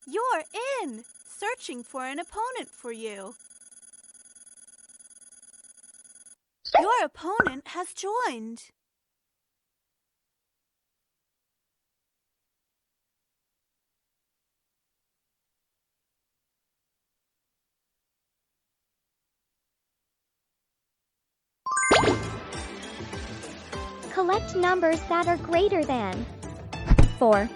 You're in! Searching for an opponent for you. Your opponent has joined. Collect numbers that are greater than 4.